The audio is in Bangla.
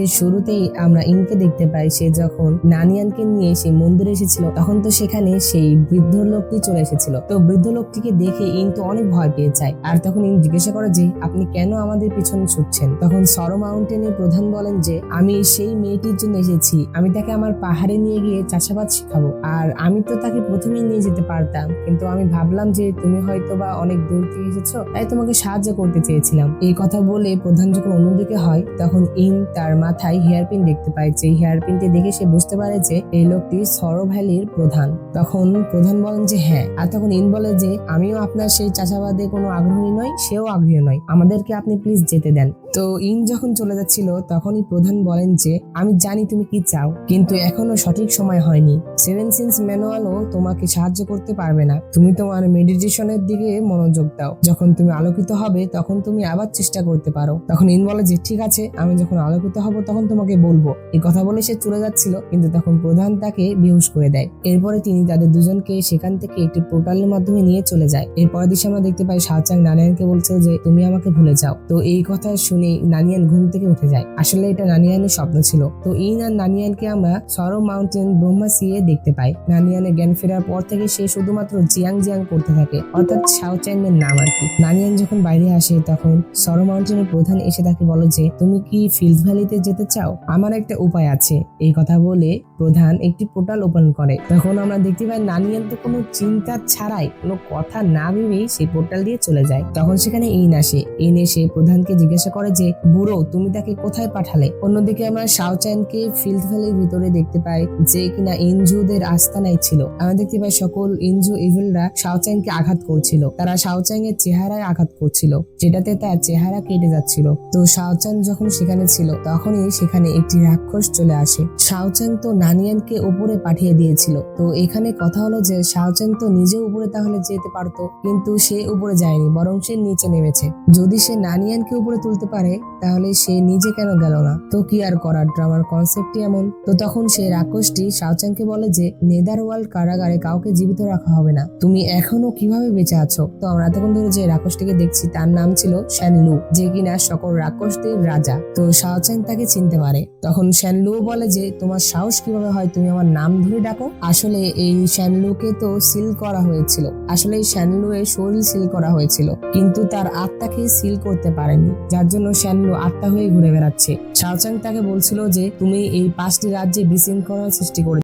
গল্পের শুরুতেই আমরা ইনকে দেখতে পাই, সে যখন নানিয়ানকে নিয়ে সেই মন্দিরে এসেছিল তখন তো সেখানে সেই বৃদ্ধ লোকটি চলে এসেছিল। তো বৃদ্ধ লোকটিকে দেখে ইন তো অনেক ভয় পেয়ে যায়। আর তখন ইন জিজ্ঞাসা করে যে আপনি কেন আমাদের পিছনে ছুটছেন। তখন সরো মাউন্টেনের প্রধান বলেন যে আমি সেই মেয়েটির জন্য এসেছি, আমি তাকে আমার পাহাড়ে নিয়ে গিয়ে চাষাবাদ শেখাবো। আর আমি তো তাকে প্রথমেই নিয়ে যেতে পারতাম, কিন্তু আমি ভাবলাম যে তুমি হয়তো বা অনেক দূর থেকে এসেছো, তাই তোমাকে সাহায্য করতে চেয়েছিলাম। এই কথা বলে প্রধান যখন অন্যদিকে হয় তখন ইন তার মাথায় হেয়ারপিন দেখতে পায়। যে হেয়ারপিনটি দেখে সে বুঝতে পারে যে এই লোকটি সরো ভ্যালির প্রধান। তখন প্রধান বলেন যে হ্যাঁ। আর তখন ইন বলে যে আমিও আপনার সেই চাষাবাদে কোনো আগ্রহী নই, সেও আগ্রহী নয়, আমাদেরকে আপনি প্লিজ যেতে দেন। তো ইন যখন চলে যাচ্ছিল তখনই প্রধান বলেন যে আমি জানি তুমি কি চাও, কিন্তু এখনো সঠিক সময় হয়নি। সেভেন সিন্স ম্যানুয়ালও তোমাকে সাহায্য করতে পারবে না। তুমি তোমার মেডিটেশনের দিকে মনোযোগ দাও, যখন তুমি আলোকিত হবে তখন তুমি আবার চেষ্টা করতে পারো। তখন ইন বলে যে ঠিক আছে, আমি যখন আলোকিত হব তখন তোমাকে বলবো। এই কথা বলে সে চলে যাচ্ছিল, কিন্তু তখন প্রধান তাকে বেহুশ করে দেয়। এরপরে তিনি তাদের দুজনকে সেখান থেকে একটি পোর্টালের মাধ্যমে নিয়ে চলে যায়। এরপরের দৃশ্যে আমরা দেখতে পাই শাওচাং নানিয়ানকে বলছে যে তুমি আমাকে ভুলে যাও। তো এই কথা শুনে নানিয়ান ঘুম থেকে উঠে যায়। আসলে এটা নানিয়ানের স্বপ্ন ছিল। তো ইন আর নানিয়ানকে আমরা সরো মাউন্টেন ব্রহ্মা সিয়ে দেখতে পাই। নানিয়ানের জ্ঞান ফেরার পর থেকে সে শুধুমাত্র জিয়াং জিয়াং করতে থাকে, অর্থাৎ শাওচাং এর নাম আর কি। নানিয়ান যখন বাইরে আসে তখন সরো মাউন্টেনের প্রধান এসে তাকে বলে যে তুমি কি ফিল্ড ভ্যালিতে যেতে চাও? আমার একটা উপায় আছে। এই কথা বলে প্রধান একটি পোর্টাল ওপেন করে। তখন আমরা দেখতে পাই নানিয়ান তো কোনো চিন্তা ছাড়াই, কোনো কথা না ভেবেই সেই পোর্টাল দিয়ে চলে যায়। তখন সেখানে ইন আসে। ইন এসে প্রধানকে জিজ্ঞাসা করে যে বুড়ো তুমি তাকে কোথায় পাঠালে? অন্যদিকে আমরা শাওচাংকে ফিল্ড ভ্যালির ভিতরে দেখতে পাই, যে কিনা ইনজুদের আস্তানায় ছিল। আমরা দেখতে পাই সকল ইনজু ইভিলরা শাওচাংকে আঘাত করছিল, তারা শাওচাং এর চেহারায় আঘাত করছিল, যেটাতে তার চেহারা কেটে যাচ্ছিল। তো শাওচাং যখন সেখানে ছিল তখনই সেখানে একটি রাক্ষস চলে আসে। শাওচাং তো নানিয়ানকে উপরে পাঠিয়ে দিয়েছিল। তো এখানে কথা হলো যে শাওচাং তো নিজে উপরে তাহলে যেতে পারতো, কিন্তু সে উপরে যায়নি, বরং সে নিচে নেমেছে। যদি সে নানিয়ানকে উপরে তুলতে পারে তাহলে সে নিজে কেন গেল না? তো কি আর করার, ড্রামার কনসেপ্টই এমন। তো তখন সে রাক্ষসটি শাওচাংকে বলে যে নেদারওয়ার্ল্ড কারাগারে কাউকে জীবিত রাখা হবে না, তুমি এখনো কিভাবে বেঁচে আছো? তো আমরা এতক্ষণ ধরে যে রাক্ষসটিকে দেখছি তার নাম ছিল শ্যানলু, যে কিনা সকল রাক্ষসদের রাজা। তো শাওচাং তাকে চিনতে পারে। তখন শ্যানলু বলে যে তোমার সাহস কিভাবে হয় তুমি আমার নাম ধরে ডাকো? আসলে এই শ্যানলুকে তো সিল করা হয়েছিল, আসলে এই শ্যানলু এর শরীর সিল করা হয়েছিল, কিন্তু তার আত্মাকে সিল করতে পারেনি, যার জন্য শ্যানলু আত্মা হয়ে ঘুরে বেড়াচ্ছে। শাওচাং তাকে বলছিল যে তুমি এই 5টি রাজ্যে বিশৃঙ্খলা সৃষ্টি করে